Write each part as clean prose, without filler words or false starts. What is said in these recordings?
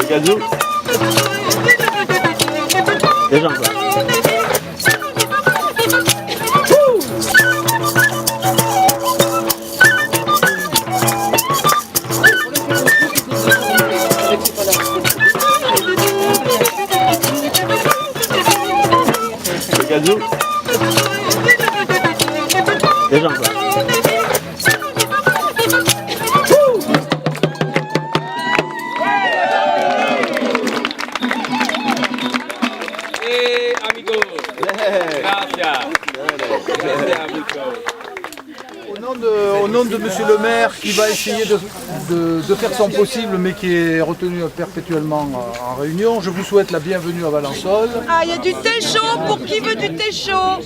Gazou. Les gens quoi. Le gazou. Les gens quoi. Au nom de Monsieur le maire qui va essayer de faire son possible mais qui est retenu perpétuellement en réunion, je vous souhaite la bienvenue à Valençol. Ah, il y a du thé chaud, pour qui veut du thé chaud?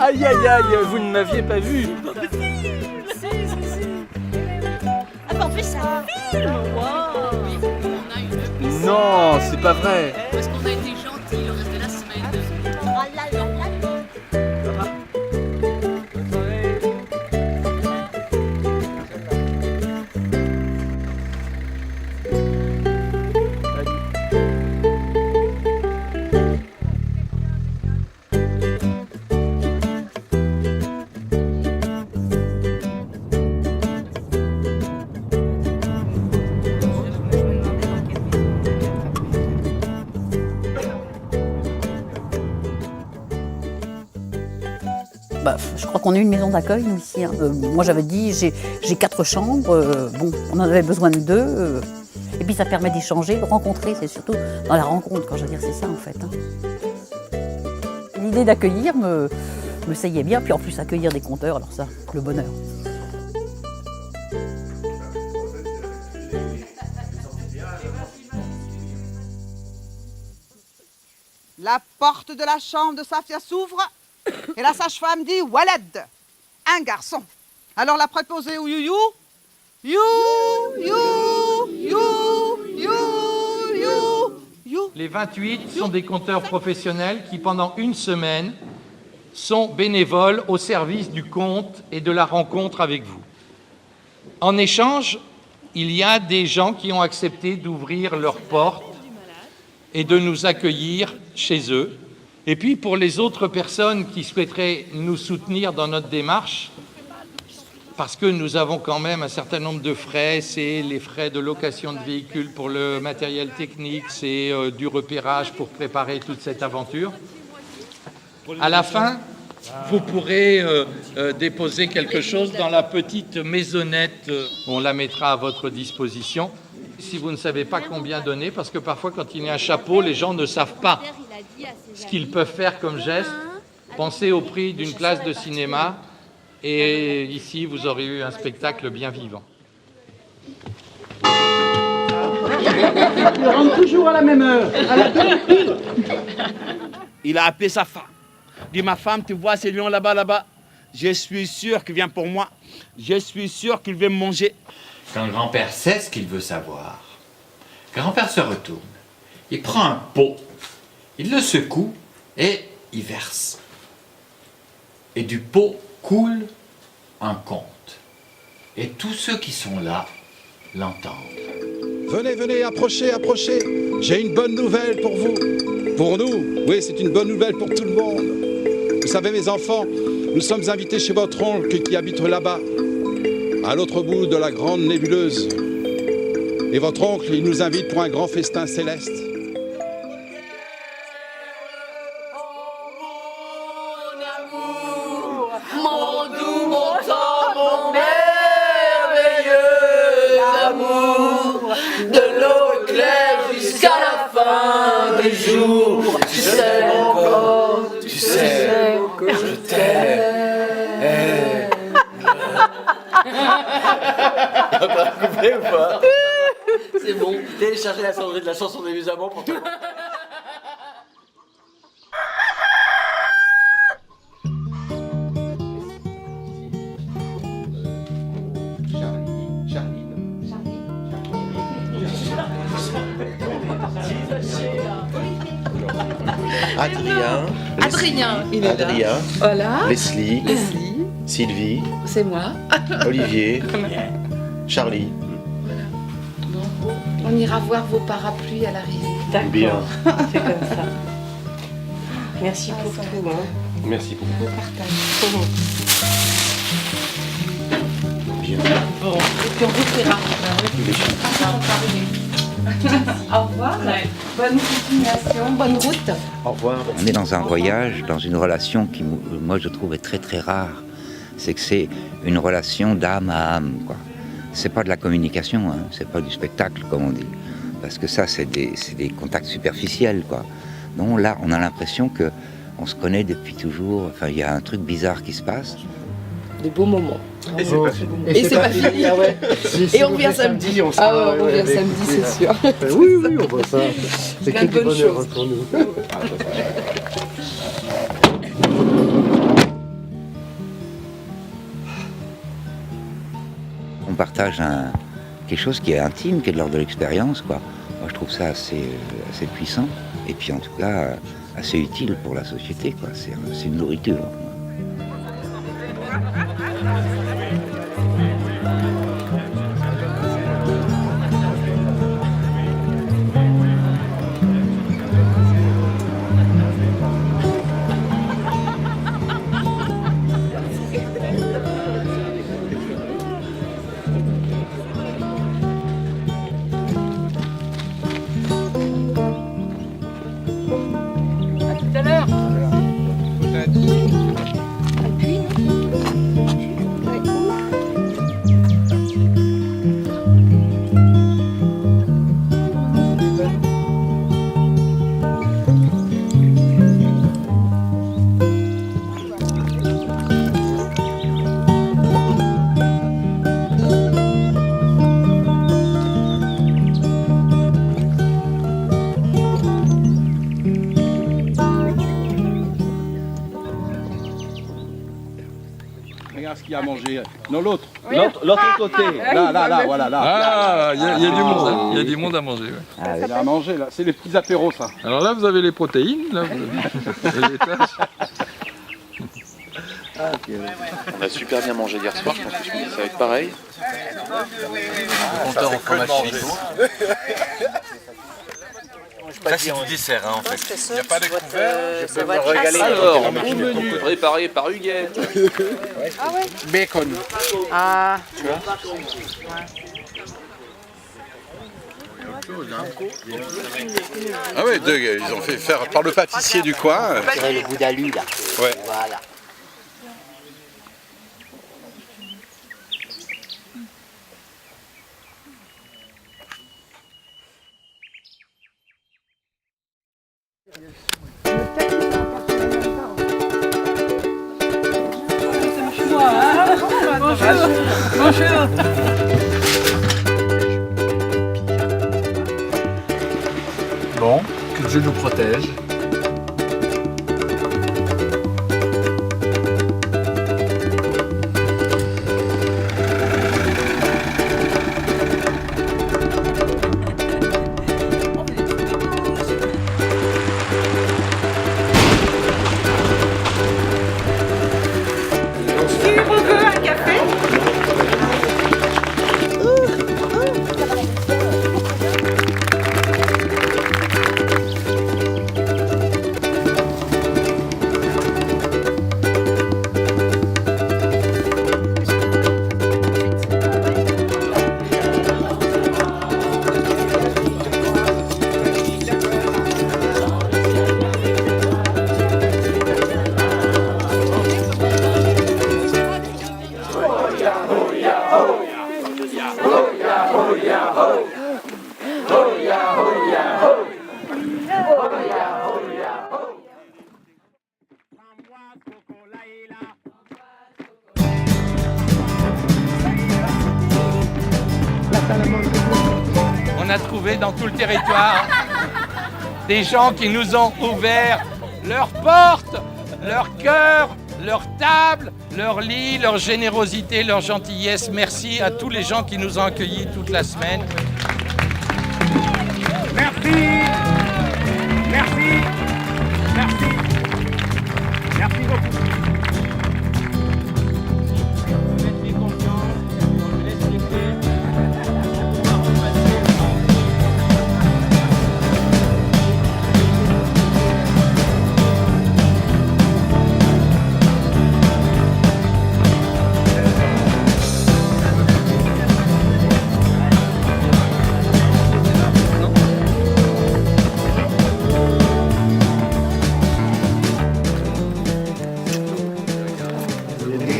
Aïe aïe aïe, vous ne m'aviez pas vu. Ah bah en plus ça filme. Wow. Non, c'est pas vrai. Parce qu'on a été gentils le reste de la semaine. Ah là là là là. Je crois qu'on a une maison d'accueil, nous, ici. Hein. Moi, j'avais dit, j'ai 4 chambres. Bon, on en avait besoin de 2. Et puis, ça permet d'échanger, de rencontrer. C'est surtout dans la rencontre, quand je veux dire, c'est ça, en fait. Hein. L'idée d'accueillir me saillait bien. Puis, en plus, accueillir des conteurs, alors ça, le bonheur. La porte de la chambre de Safia s'ouvre et la sage-femme dit « Waled !» un garçon. Alors la préposée ou you, you, you, you, you, you, you. Les 28 sont des conteurs professionnels qui, pendant une semaine, sont bénévoles au service du conte et de la rencontre avec vous. En échange, il y a des gens qui ont accepté d'ouvrir leurs portes et de nous accueillir chez eux. Et puis, pour les autres personnes qui souhaiteraient nous soutenir dans notre démarche, parce que nous avons quand même un certain nombre de frais, c'est les frais de location de véhicules pour le matériel technique, c'est du repérage pour préparer toute cette aventure. À la fin, vous pourrez déposer quelque chose dans la petite maisonnette, on la mettra à votre disposition. Si vous ne savez pas combien donner, parce que parfois quand il y a un chapeau, les gens ne savent pas ce qu'ils peuvent faire comme geste. Pensez au prix d'une place de cinéma et ici vous aurez eu un spectacle bien vivant. Il rentre toujours à la même heure. Il a appelé sa femme. Il dit, ma femme, tu vois ces lions là-bas. Je suis sûr qu'il vient pour moi. Je suis sûr qu'il veut me manger. Quand le grand-père sait ce qu'il veut savoir, grand-père se retourne. Il prend un pot, il le secoue Et il verse. Et du pot coule un conte. Et tous ceux qui sont là l'entendent. Venez, venez, approchez, approchez. J'ai une bonne nouvelle pour vous. Pour nous, oui, c'est une bonne nouvelle pour tout le monde. Vous savez, mes enfants, nous sommes invités chez votre oncle qui habite là-bas, à l'autre bout de la grande nébuleuse. Et votre oncle, il nous invite pour un grand festin céleste. Mon doux, mon tendre, mon merveilleux amour, de l'aube claire jusqu'à la fin des jours. Tu sais encore, tu sais que je t'aime. Encore coupé ou pas? C'est bon. Téléchargez la sonnerie de la chanson des vieux amants pour toi. Adrien. Adrien, il est Adrien. là. Voilà. Leslie. Leslie. Sylvie. C'est moi. Olivier. Charlie. Bon, on ira voir vos parapluies à l'arrivée. Bien. C'est comme ça. Merci pour tout. Merci beaucoup. Beau partage. Bien. Bon, et puis on vous fera. Au revoir. Bonne continuation, bonne route. Au revoir. On est dans un voyage, dans une relation qui, moi, je trouve est très très rare. C'est que c'est une relation d'âme à âme, quoi. C'est pas de la communication, hein. C'est pas du spectacle, comme on dit. Parce que ça, c'est des contacts superficiels, quoi. Non, là, on a l'impression que on se connaît depuis toujours. Enfin, il y a un truc bizarre qui se passe. Des beaux moments. Et c'est pas fini. Et c'est pas fini. Ah ouais. Et on revient samedi. On revient samedi, c'est sûr. Oui, oui, on voit ça. C'est plein de bonnes choses. Pour nous. On partage quelque chose qui est intime, qui est de l'ordre de l'expérience, quoi. Moi, je trouve ça assez puissant. Et puis, en tout cas, assez utile pour la société, quoi. C'est une nourriture. Regarde ce qu'il y a à manger. Non, l'autre. Oui. L'autre côté. Là, voilà, là. Ah, il y a du monde. Il y a du monde à manger. Ouais. Ah, il y a à manger, là. C'est les petits apéros, ça. Alors là, vous avez les protéines. Là, vous avez les tâches. On a super bien mangé hier soir, je pense que ça va être pareil. Compteur en fromage suisse. Ça, c'est du dessert, hein, en fait. Il n'y a pas de couvert, je peux me régaler. Alors, au menu préparé par Huguette. Ah ouais. Bacon. Ah. Tu vois? Ah ouais, ils ont fait faire par le pâtissier du coin. Tirer le bout d'alu, là. Ouais. Voilà. Bonjour. Bon, que Dieu nous protège. On a trouvé dans tout le territoire des gens qui nous ont ouvert leurs portes, leur cœur, leur table, leur lit, leur générosité, leur gentillesse. Merci à tous les gens qui nous ont accueillis toute la semaine. Merci. Merci. Merci. Merci beaucoup.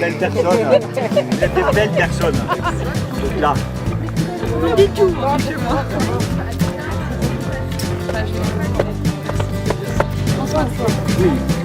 Belles personnes, vous êtes des belles personnes, là. Pas du tout, franchement. Oui.